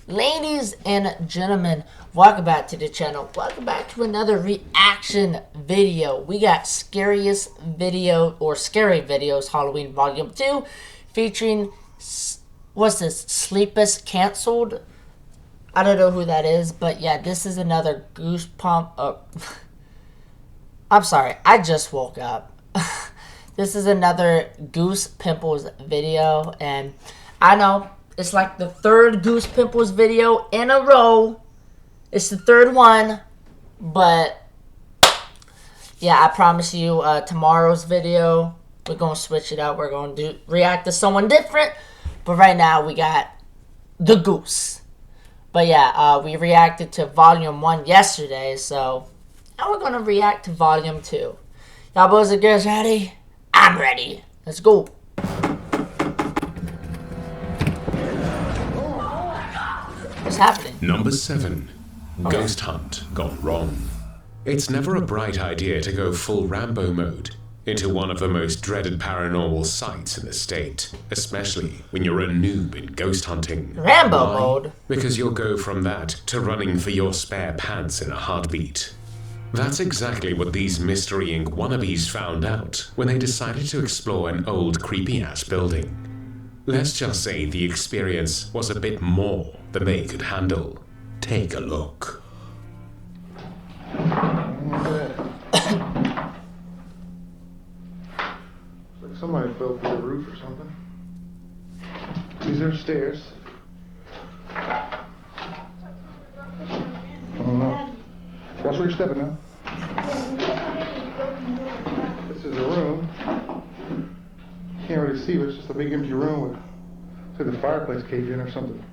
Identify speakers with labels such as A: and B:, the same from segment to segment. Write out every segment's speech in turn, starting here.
A: Ladies and gentlemen, welcome back to the channel. Welcome back to another reaction video. We got Scary Videos Halloween Volume 2 featuring, what's this, Sleepiscanceled? I don't know who that is, but yeah, this is another goosebump. I'm sorry, I just woke up. This is another Goose Pimples video, and I know it's like the third Goose Pimples video in a row. It's the third one, but yeah, I promise you, tomorrow's video we're gonna switch it up. We're gonna react to someone different, but right now we got the Goose. But yeah, we reacted to Volume 1 yesterday, so now we're gonna react to Volume 2. Y'all boys and girls ready? I'm ready. Let's go. What's happening?
B: Number 7. Ghost Hunt Gone Wrong. It's never a bright idea to go full Rambo mode into one of the most dreaded paranormal sites in the state, especially when you're a noob in ghost hunting.
A: Rambo mode?
B: Because you'll go from that to running for your spare pants in a heartbeat. That's exactly what these Mystery Inc. wannabes found out when they decided to explore an old creepy-ass building. Let's just say the experience was a bit more than they could handle. Take a look.
C: Looks like somebody fell through the roof or something. These are stairs. I don't know. Watch where you're stepping now. This is a room. Can't really see, but it's just a big empty room with, it's like the fireplace caved in or something.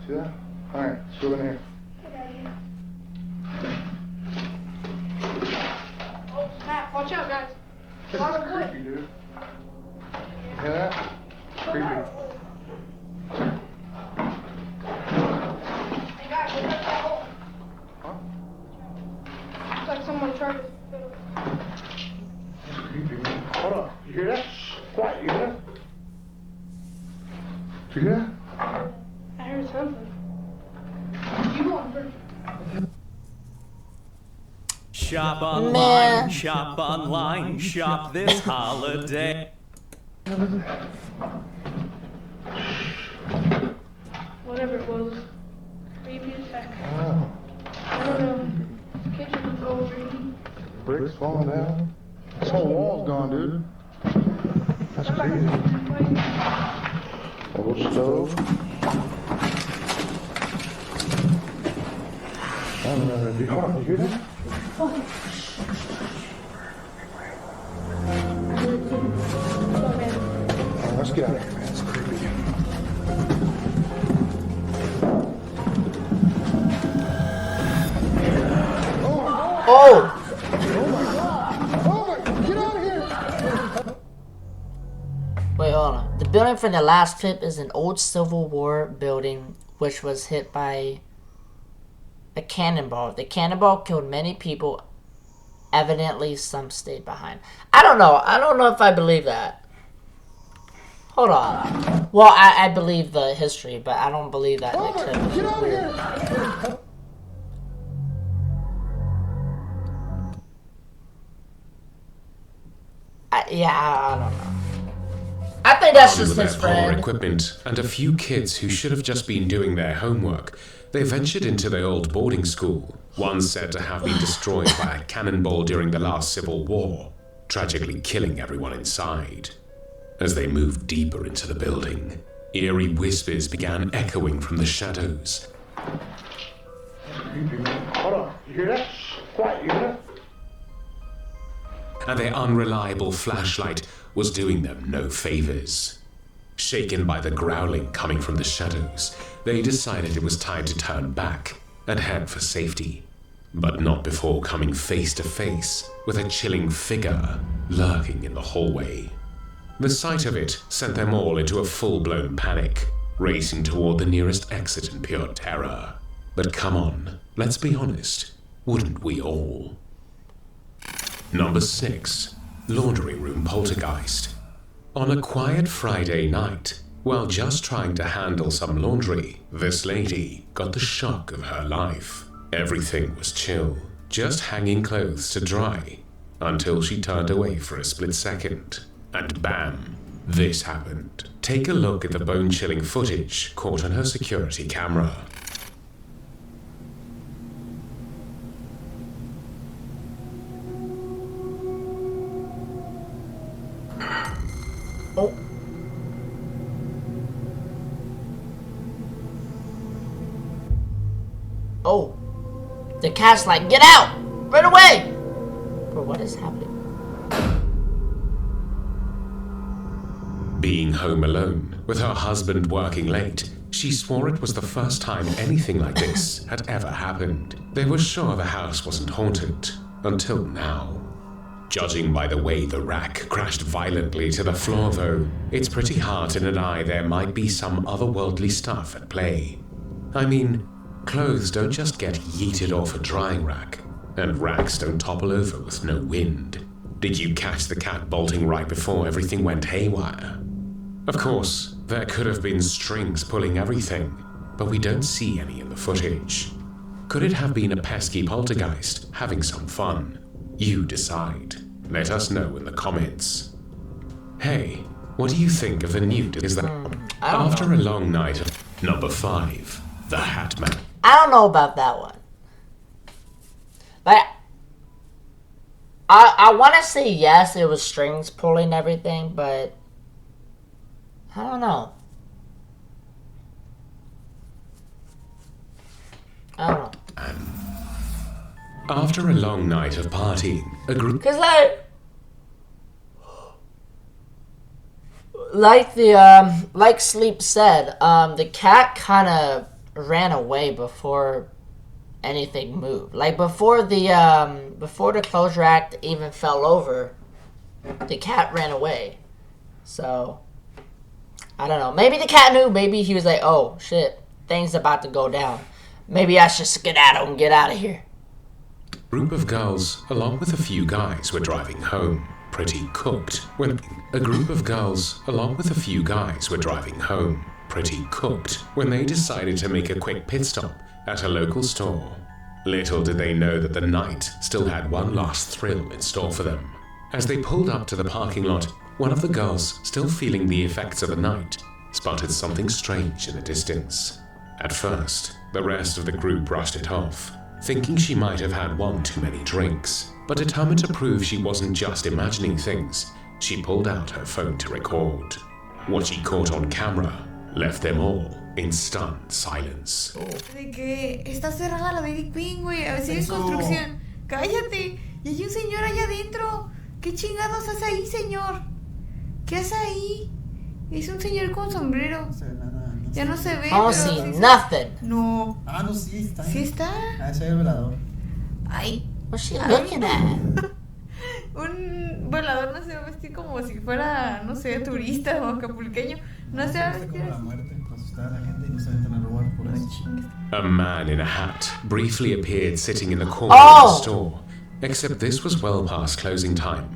C: See that? Alright, let's go in here.
D: Oh snap, watch out guys.
C: This is creepy, dude. Hear that? Creepy.
D: Hey guys, look at that hole.
C: Huh?
D: Looks like someone tried to fiddle.
C: That's creepy, man. Hold on. You hear that? Shh, quiet. You hear that? You hear that?
D: I heard something. You going first?
E: Shop online,
A: Man.
E: shop online, shop this holiday.
D: Whatever it was. Creepy as heck.
C: Oh.
D: I don't know. Kitchen was overheating.
C: Bricks falling down. This whole wall's gone, dude. That's
D: Sounds like
C: crazy.
D: a fight.
C: Old stove. I don't know how to do. Hold on, you hear that? Oh, let's get out of here, man. It's creepy.
A: Oh!
C: Oh my, get out of here!
A: Wait, hold on. The building from the last clip is an old Civil War building which was hit by a cannonball. The cannonball killed many people. Evidently, some stayed behind. I don't know. I don't know if I believe that. Hold on. Well, I believe the history, but I don't believe that.
C: Oh
A: Like,
C: my, get out of here!
A: I don't know. I think that's
B: Armed
A: just
B: with
A: his
B: their poor
A: friend.
B: equipment and a few kids who should have just been doing their homework, they ventured into the old boarding school, one said to have been destroyed by a cannonball during the last Civil War, tragically killing everyone inside. As they moved deeper into the building, eerie whispers began echoing from the shadows.
C: That's creepy, man. Hold on, you hear that? Shh, quiet, you hear that?
B: And their unreliable flashlight was doing them no favors. Shaken by the growling coming from the shadows, they decided it was time to turn back and head for safety, but not before coming face to face with a chilling figure lurking in the hallway. The sight of it sent them all into a full-blown panic, racing toward the nearest exit in pure terror. But come on, let's be honest, wouldn't we all? Number 6. Laundry Room Poltergeist. On a quiet Friday night, While just trying to handle some laundry, this lady got the shock of her life. Everything was chill, just hanging clothes to dry, until she turned away for a split second, and bam, this happened. Take a look at the bone-chilling footage caught on her security camera.
A: Oh. Oh. The cat's like, get out! Run away! Bro, what is happening?
B: Being home alone, with her husband working late, she swore it was the first time anything like this had ever happened. They were sure the house wasn't haunted, until now. Judging by the way the rack crashed violently to the floor though, it's pretty hard to deny there might be some otherworldly stuff at play. I mean, clothes don't just get yeeted off a drying rack, and racks don't topple over with no wind. Did you catch the cat bolting right before everything went haywire? Of course, there could have been strings pulling everything, but we don't see any in the footage. Could it have been a pesky poltergeist having some fun? You decide. Let us know in the comments. Hey, what do you think of the new? Is that after a long night of number 5, the Hat Man?
A: I don't know about that one. Like, I want to say yes, it was strings pulling everything, but I don't know. I don't know.
B: After a long night of partying, a group...
A: Cause like Sleep said, the cat kind of ran away before anything moved. Like before the clothes rack even fell over, the cat ran away. So I don't know. Maybe the cat knew. Maybe he was like, "Oh shit, things about to go down. Maybe I should skedaddle and get out of here."
B: Group of girls, along with a few guys, were driving home, pretty cooked, when a group of girls, along with a few guys, were driving home, pretty cooked, when they decided to make a quick pit stop at a local store. Little did they know that the night still had one last thrill in store for them. As they pulled up to the parking lot, one of the girls, still feeling the effects of the night, spotted something strange in the distance. At first, the rest of the group brushed it off, thinking she might have had one too many drinks, but determined to prove she wasn't just imagining things, she pulled out her phone to record. What she caught on camera left them all in stunned silence.
F: De que está cerrada la Dairy Queen, güey, a ver si hay construcción. ¡Cállate! Y hay un señor allá adentro. ¿Qué chingados hace ahí, señor? ¿Qué hace ahí? Es un señor con sombrero.
G: No se ve nada.
F: Ya no se ve.
A: I don't see nothing.
F: No.
G: Ah, no, sí, está ahí.
F: ¿Sí está?
G: Ah, ese es el velador.
F: Ay.
A: What's she looking at?
F: Un volador no se va a vestir como si fuera, no sé, turista o acapulqueño. No se va a
G: Está
F: vestir
G: como la
F: así.
G: muerte, para asustar a la gente y no se metan a robar por eso.
B: A man in a hat briefly appeared sitting in the corner of the store, except this was well past closing time,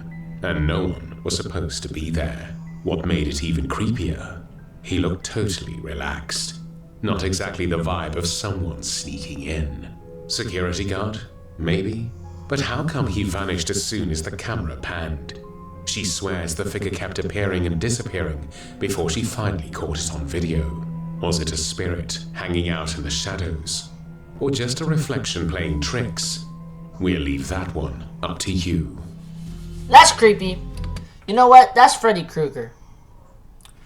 B: and no one was supposed to be there. What made it even creepier, he looked totally relaxed. Not exactly the vibe of someone sneaking in. Security guard? Maybe? But how come he vanished as soon as the camera panned? She swears the figure kept appearing and disappearing before she finally caught it on video. Was it a spirit hanging out in the shadows? Or just a reflection playing tricks? We'll leave that one up to you.
A: That's creepy. You know what? That's Freddy Krueger.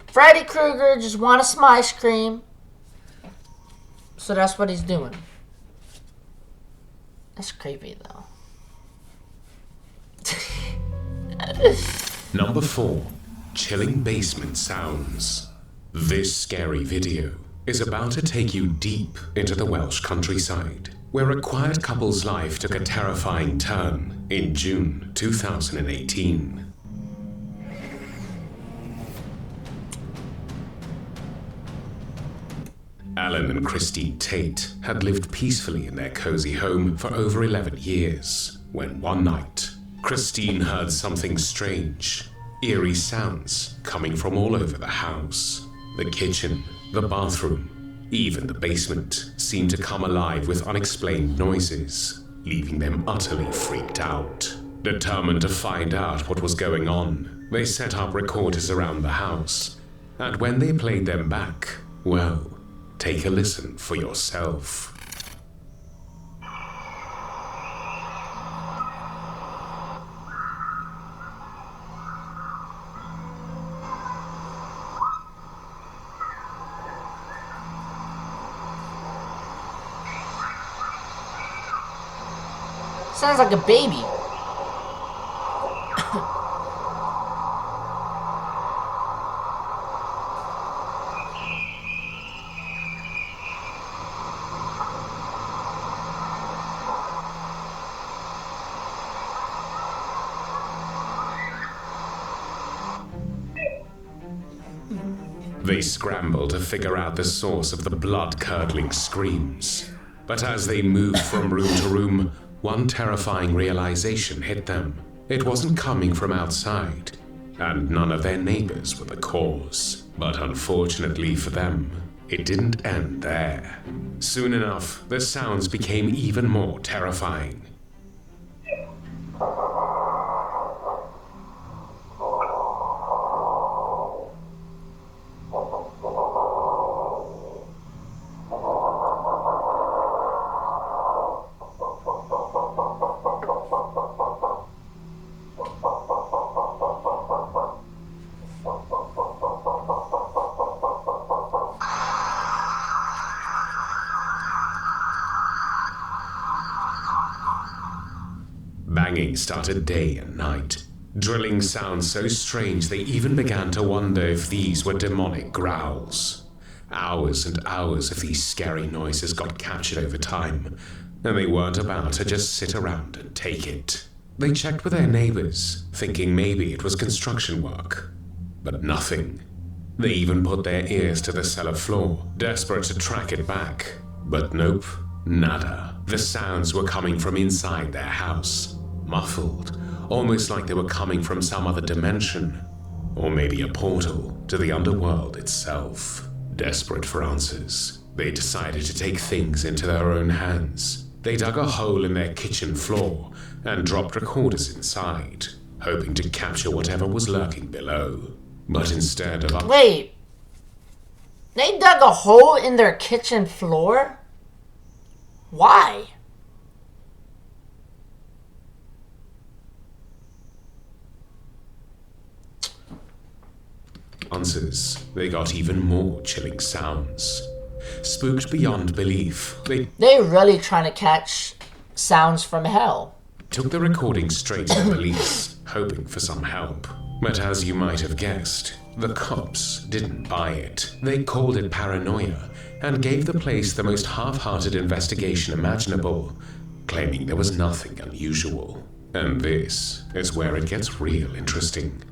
A: Freddy Krueger just wanted some ice cream. So that's what he's doing. That's creepy though.
B: Number 4. Chilling basement sounds. This scary video is about to take you deep into the Welsh countryside, where a quiet couple's life took a terrifying turn in June 2018. Alan and Christine Tate had lived peacefully in their cozy home for over 11 years, when one night, Christine heard something strange, eerie sounds coming from all over the house. The kitchen, the bathroom, even the basement seemed to come alive with unexplained noises, leaving them utterly freaked out. Determined to find out what was going on, they set up recorders around the house, and when they played them back, well, take a listen for yourself.
A: Sounds like a baby.
B: They scrambled to figure out the source of the blood-curdling screams. But as they moved from room to room, one terrifying realization hit them. It wasn't coming from outside, and none of their neighbors were the cause. But unfortunately for them, it didn't end there. Soon enough, the sounds became even more terrifying. Banging started day and night. Drilling sounds so strange they even began to wonder if these were demonic growls. Hours and hours of these scary noises got captured over time, and they weren't about to just sit around and take it. They checked with their neighbors, thinking maybe it was construction work. But nothing. They even put their ears to the cellar floor, desperate to track it back. But nope, nada. The sounds were coming from inside their house. Muffled, almost like they were coming from some other dimension, or maybe a portal to the underworld itself. Desperate for answers, they decided to take things into their own hands. They dug a hole in their kitchen floor and dropped recorders inside, hoping to capture whatever was lurking below. But instead of
A: Wait. They dug a hole in their kitchen floor? Why?
B: answers, they got even more chilling sounds. Spooked beyond belief, they
A: really trying to catch sounds from hell.
B: took the recording straight to the police, hoping for some help. But as you might have guessed, the cops didn't buy it. They called it paranoia and gave the place the most half-hearted investigation imaginable, claiming there was nothing unusual. And this is where it gets real interesting.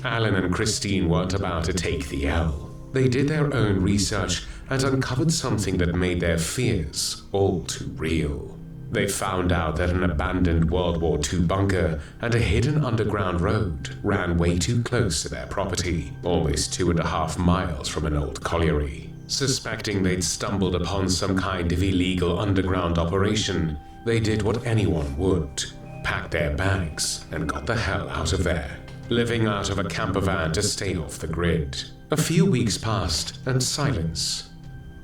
B: Alan and Christine weren't about to take the L. They did their own research and uncovered something that made their fears all too real. They found out that an abandoned World War II bunker and a hidden underground road ran way too close to their property, almost 2.5 miles from an old colliery. Suspecting they'd stumbled upon some kind of illegal underground operation, they did what anyone would: packed their bags and got the hell out of there, living out of a camper van to stay off the grid. A few weeks passed, and silence.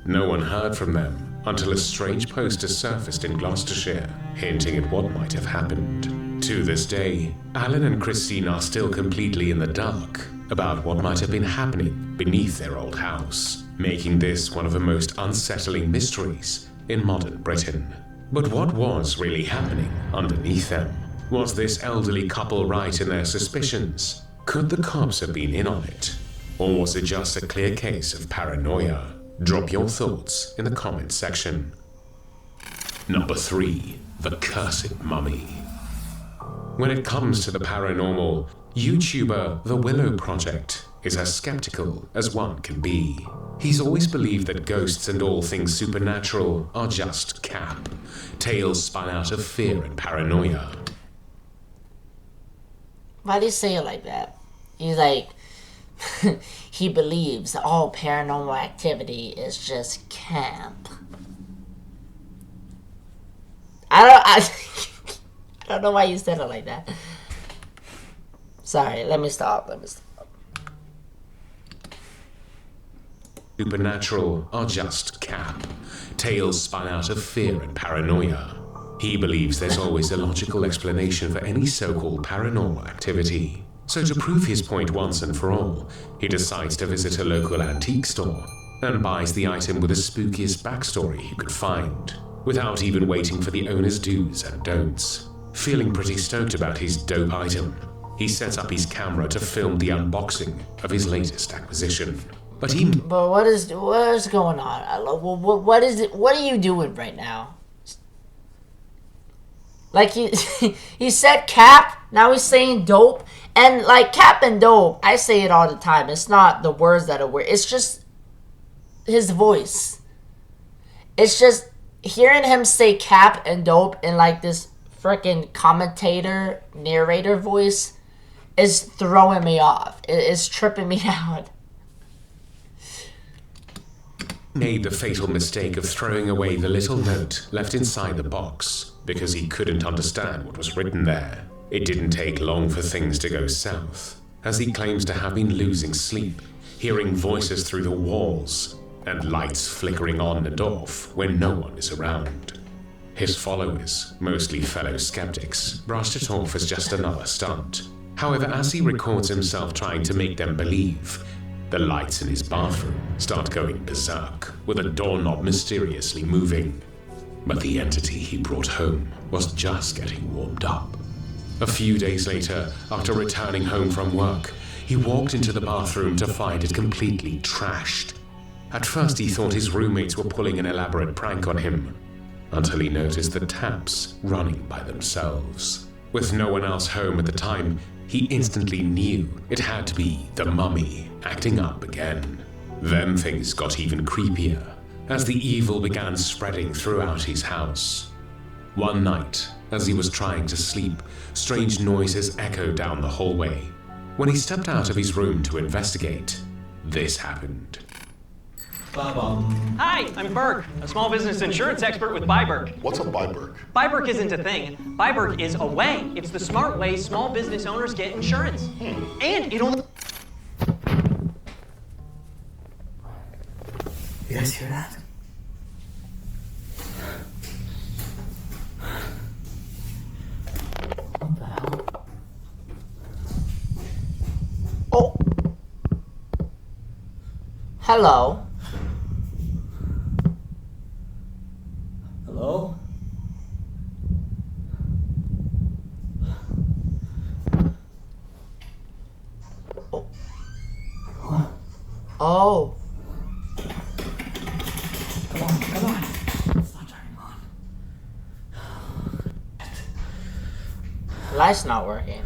B: No one heard from them until a strange poster surfaced in Gloucestershire, hinting at what might have happened. To this day, Alan and Christine are still completely in the dark about what might have been happening beneath their old house, making this one of the most unsettling mysteries in modern Britain. But what was really happening underneath them? Was this elderly couple right in their suspicions? Could the cops have been in on it? Or was it just a clear case of paranoia? Drop your thoughts in the comments section. Number 3. The Cursed Mummy. When it comes to the paranormal, YouTuber The Willow Project is as skeptical as one can be. He's always believed that ghosts and all things supernatural are just cap, tales spun out of fear and paranoia.
A: Why do you say it like that? He's like, he believes all paranormal activity is just camp. I don't know why you said it like that. Sorry, let me stop.
B: Supernatural are just camp, tales spun out of fear and paranoia. He believes there's always a logical explanation for any so-called paranormal activity. So to prove his point once and for all, he decides to visit a local antique store and buys the item with the spookiest backstory he could find, without even waiting for the owner's do's and don'ts. Feeling pretty stoked about his dope item, he sets up his camera to film the unboxing of his latest acquisition. But
A: what is going on? What is it? What are you doing right now? Like he said cap, now he's saying dope, and like cap and dope, I say it all the time. It's not the words that are weird. It's just his voice. It's just hearing him say cap and dope in like this freaking commentator narrator voice is throwing me off. It's tripping me out.
B: Made the fatal mistake of throwing away the little note left inside the box because he couldn't understand what was written there. It didn't take long for things to go south, as he claims to have been losing sleep, hearing voices through the walls, and lights flickering on and off when no one is around. His followers, mostly fellow skeptics, brushed it off as just another stunt. However, as he records himself trying to make them believe, the lights in his bathroom start going berserk, with a doorknob mysteriously moving. But the entity he brought home was just getting warmed up. A few days later, after returning home from work, he walked into the bathroom to find it completely trashed. At first he thought his roommates were pulling an elaborate prank on him, until he noticed the taps running by themselves. With no one else home at the time, he instantly knew it had to be the mummy acting up again. Then things got even creepier, as the evil began spreading throughout his house. One night, as he was trying to sleep, strange noises echoed down the hallway. When he stepped out of his room to investigate, this happened.
E: Hi, I'm Burke, a small business insurance expert with Byberg.
C: What's a Byberg?
E: Byberg isn't a thing. Byberg is a way. It's the smart way small business owners get insurance. And it only...
G: You guys hear that? What the hell?
A: Oh. Hello.
G: Hello?
A: Oh.
G: Come on. It's not turning on.
A: Light's not working.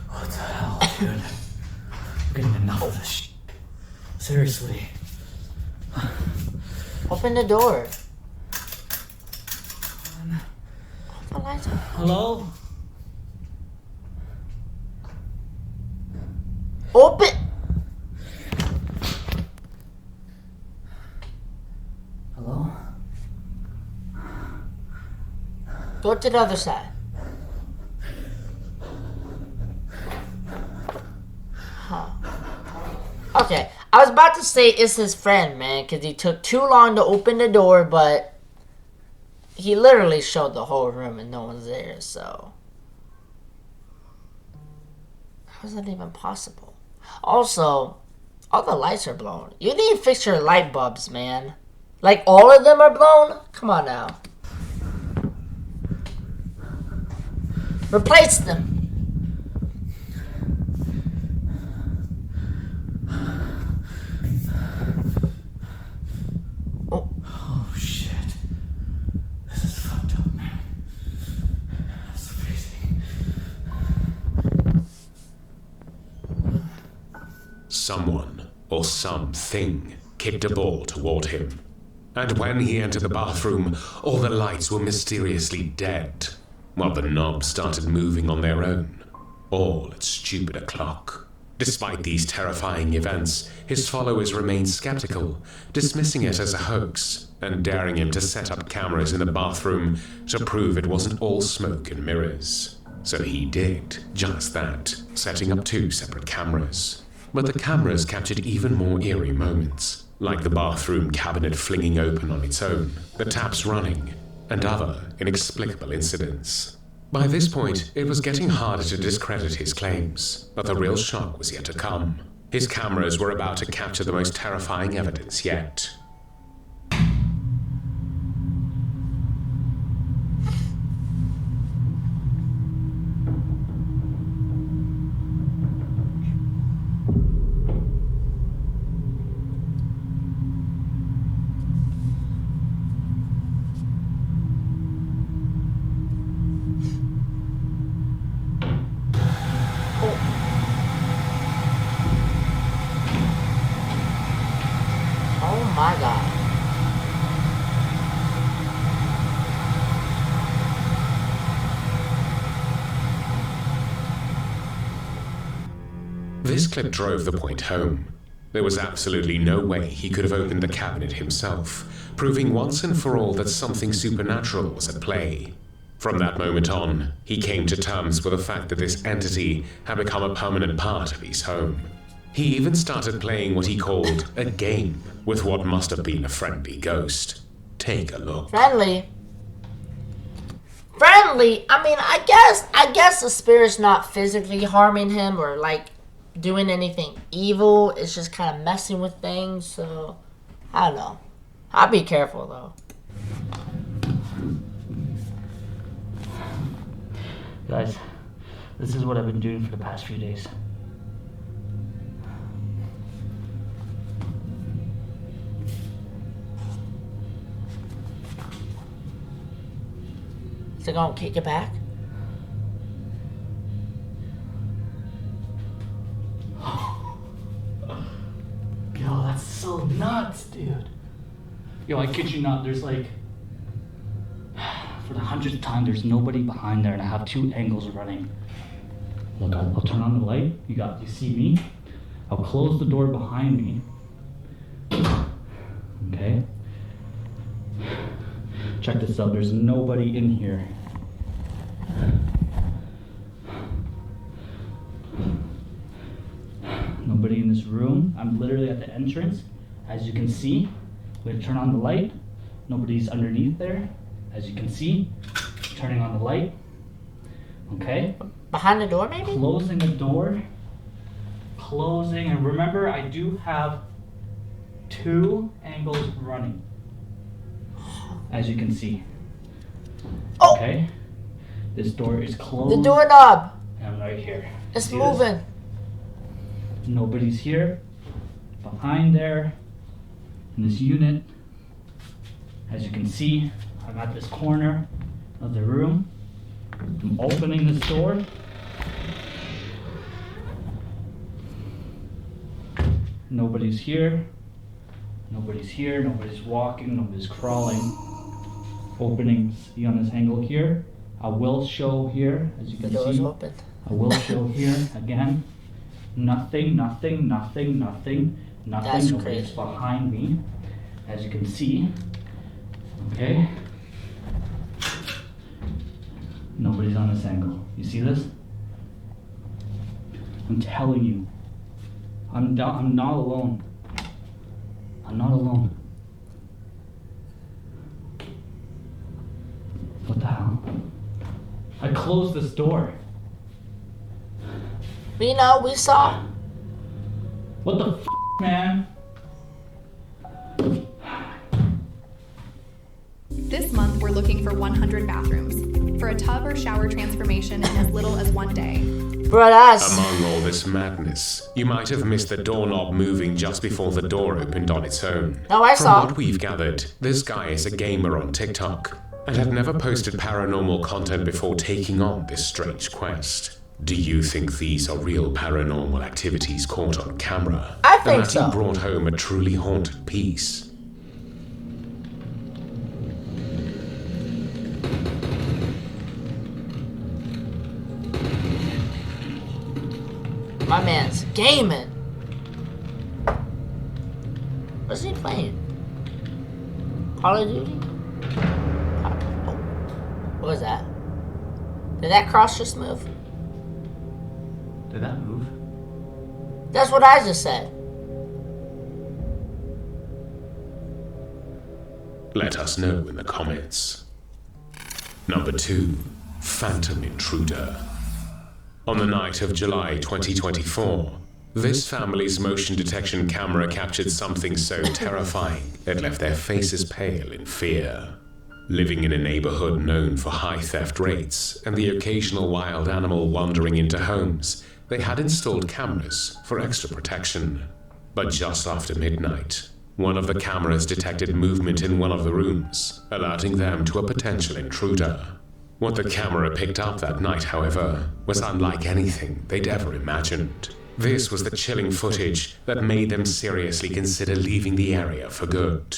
G: What the hell, dude? I'm getting enough of this shit. Seriously.
A: Open the door. The lights are...
G: Hello?
A: Open!
G: Hello?
A: Go to the other side. Huh. Okay, I was about to say it's his friend, man, because he took too long to open the door, but he literally showed the whole room and no one's there, so... How is that even possible? Also, all the lights are blown. You need to fix your light bulbs, man. Like, all of them are blown? Come on now. Replace them.
G: Oh shit. This is fucked up, man. That's crazy.
B: Someone or something kicked a ball toward him, and when he entered the bathroom, all the lights were mysteriously dead, while the knobs started moving on their own. all at stupid o'clock. Despite these terrifying events, his followers remained skeptical, dismissing it as a hoax and daring him to set up cameras in the bathroom to prove it wasn't all smoke and mirrors. So he did just that, setting up 2 separate cameras. But the cameras captured even more eerie moments, like the bathroom cabinet flinging open on its own, the taps running, and other inexplicable incidents. By this point, it was getting harder to discredit his claims, but the real shock was yet to come. His cameras were about to capture the most terrifying evidence yet.
A: Oh my god.
B: This clip drove the point home. There was absolutely no way he could have opened the cabinet himself, proving once and for all that something supernatural was at play. From that moment on, he came to terms with the fact that this entity had become a permanent part of his home. He even started playing what he called a game with what must have been a friendly ghost. Take a look.
A: Friendly? Friendly? I mean, I guess the spirit's not physically harming him or like doing anything evil. It's just kind of messing with things, so I don't know. I'll be careful though.
G: Guys, this is what I've been doing for the past few days.
A: Is it gonna kick it back?
G: Yo, that's so nuts, dude. Yo, I kid you not, there's like, for the 100th time, there's nobody behind there, and I have 2 angles running. Look, I'll turn on the light. You see me? I'll close the door behind me. Okay? Check this out, there's nobody in here. Nobody in this room. I'm literally at the entrance. As you can see, I'm gonna turn on the light. Nobody's underneath there. As you can see, turning on the light. Okay?
A: Behind the door, maybe?
G: Closing the door. Closing, and remember, I do have 2 angles running. As you can see.
A: Oh!
G: Okay? This door is closed.
A: The doorknob!
G: And I'm right here.
A: It's
G: See
A: moving.
G: this? Nobody's here. Behind there, in this unit, as you can see, I'm at this corner of the room. I'm opening this door. Nobody's here. Nobody's here. Nobody's walking. Nobody's crawling. Opening, see on this angle here. I will show here, as you
A: The
G: can
A: door's
G: see.
A: open.
G: I will show here again. Nothing.
A: That's
G: Nobody's
A: crazy.
G: behind me, as you can see. Okay. Nobody's on this angle. You see this? I'm telling you, I'm not alone. I'm not alone. What the hell? I closed this door.
A: We know, we saw.
G: What the man?
H: This month, we're looking for 100 bathrooms for a tub or shower transformation in as little as 1 day.
A: Bro, that's...
B: Among all this madness, you might have missed the doorknob moving just before the door opened on its own.
A: No, I saw.
B: From what we've gathered, this guy is a gamer on TikTok and had never posted paranormal content before taking on this strange quest. Do you think these are real paranormal activities caught on camera?
A: I think
B: and that
A: so.
B: he brought home a truly haunted piece?
A: gaming. What's he playing? Call of Duty? Oh. What was that? Did that cross just move?
G: Did that move?
A: That's what I just said.
B: Let us know in the comments. Number 2. Phantom Intruder. On the night of July 2024, this family's motion detection camera captured something so terrifying it left their faces pale in fear. Living in a neighborhood known for high theft rates and the occasional wild animal wandering into homes, they had installed cameras for extra protection. But just after midnight, one of the cameras detected movement in one of the rooms, alerting them to a potential intruder. What the camera picked up that night, however, was unlike anything they'd ever imagined. This was the chilling footage that made them seriously consider leaving the area for good.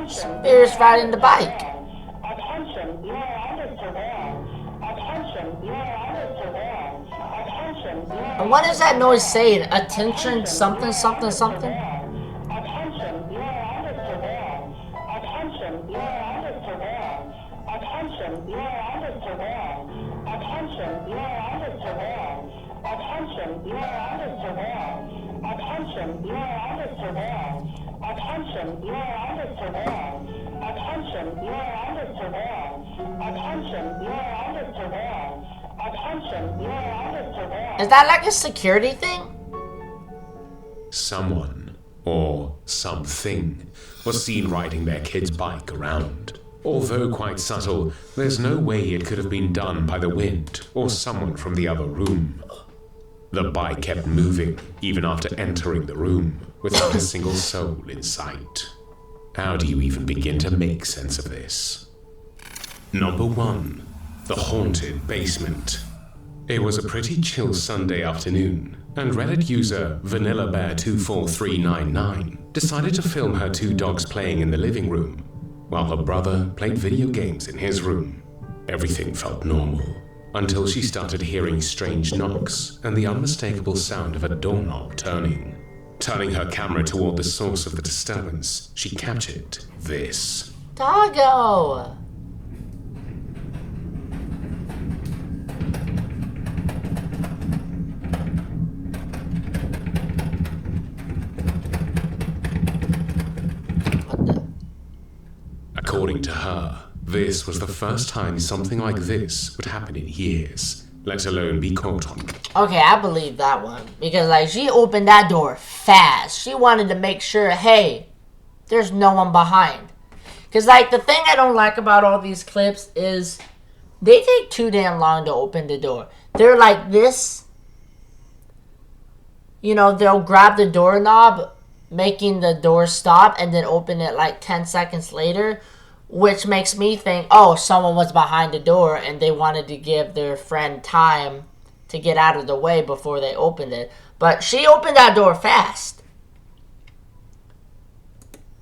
A: Spears riding the bike. And what is that noise saying? Attention, something, something, something? Is that like a security thing?
B: Someone, or something, was seen riding their kid's bike around. Although quite subtle, there's no way it could have been done by the wind or someone from the other room. The bike kept moving even after entering the room, without a single soul in sight. How do you even begin to make sense of this? Number 1. The Haunted Basement. It was a pretty chill Sunday afternoon, and Reddit user VanillaBear24399 decided to film her 2 dogs playing in the living room, while her brother played video games in his room. Everything felt normal, until she started hearing strange knocks and the unmistakable sound of a doorknob turning. Turning her camera toward the source of the disturbance, she captured this.
A: Doggo!
B: According to her, this was the first time something like this would happen in years, let alone be caught on.
A: Okay, I believe that one. Because, like, she opened that door fast. She wanted to make sure, hey, there's no one behind. Because, like, the thing I don't like about all these clips is they take too damn long to open the door. They're like this. You know, they'll grab the doorknob, making the door stop, and then open it like 10 seconds later. Which makes me think, oh, someone was behind the door and they wanted to give their friend time to get out of the way before they opened it. But she opened that door fast.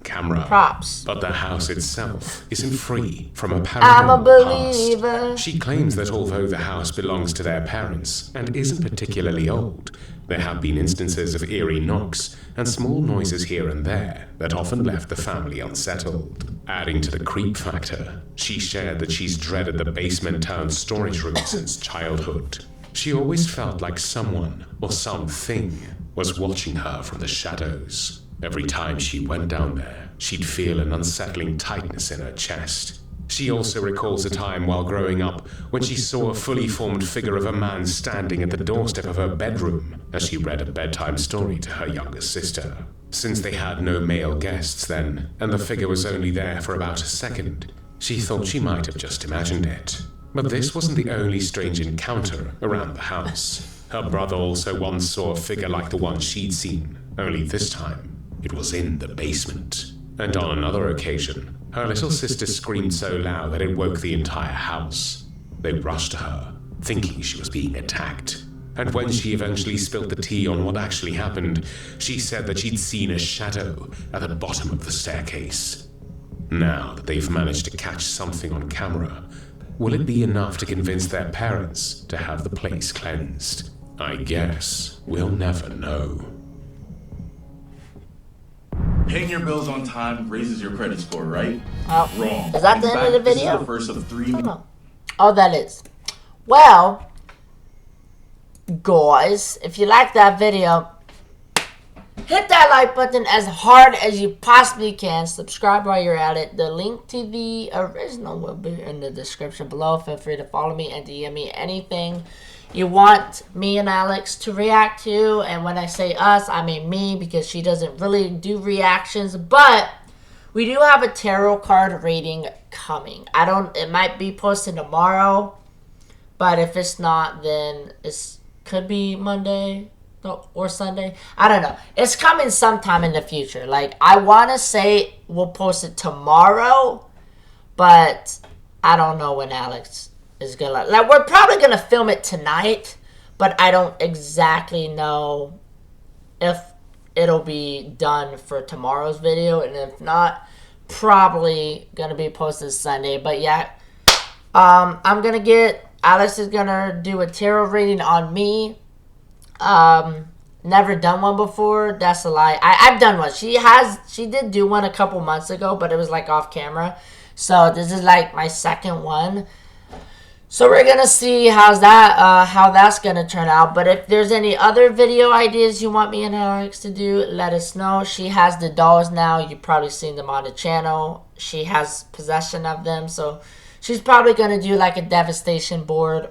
B: Camera.
A: Props.
B: But the house itself isn't free from a
A: I'm a
B: paranormal
A: believer.
B: past. She claims that although the house belongs to their parents and isn't particularly old, there have been instances of eerie knocks and small noises here and there that often left the family unsettled. Adding to the creep factor, she shared that she's dreaded the basement-turned-storage room since childhood. She always felt like someone or something was watching her from the shadows. Every time she went down there, she'd feel an unsettling tightness in her chest. She also recalls a time while growing up when she saw a fully formed figure of a man standing at the doorstep of her bedroom as she read a bedtime story to her younger sister. Since they had no male guests then, and the figure was only there for about a second, she thought she might have just imagined it. But this wasn't the only strange encounter around the house. Her brother also once saw a figure like the one she'd seen, only this time it was in the basement. And on another occasion, her little sister screamed so loud that it woke the entire house. They rushed to her, thinking she was being attacked. And when she eventually spilled the tea on what actually happened, she said that she'd seen a shadow at the bottom of the staircase. Now that they've managed to catch something on camera, will it be enough to convince their parents to have the place cleansed? I guess we'll never know.
I: Paying your bills on time raises your credit score, right? Wrong.
A: Is that the end of the
I: This
A: video?
I: is the first of 3.
A: Oh, that is. Well, guys, if you like that video, hit that like button as hard as you possibly can. Subscribe while you're at it. The link to the original will be in the description below. Feel free to follow me and DM me anything you want me and Alex to react to. And when I say us, I mean me, because she doesn't really do reactions. But we do have a tarot card reading coming. It might be posted tomorrow, but if it's not, then it could be Monday or Sunday. I don't know. It's coming sometime in the future. Like, I want to say we'll post it tomorrow, but I don't know when Alex is gonna, like, we're probably gonna film it tonight, but I don't exactly know if it'll be done for tomorrow's video, and if not, probably gonna be posted Sunday. But yeah, Alex is gonna do a tarot reading on me. Never done one before. That's a lie. I've done one. She did do one a couple months ago, but it was like off camera. So this is like my second one. So we're gonna see how that's gonna turn out. But if there's any other video ideas you want me and Alex to do, let us know. She has the dolls now. You've probably seen them on the channel. She has possession of them, so she's probably gonna do like a devastation board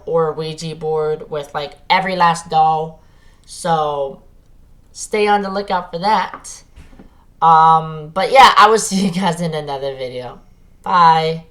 A: or a Ouija board with like every last doll. So stay on the lookout for that. But yeah, I will see you guys in another video. Bye.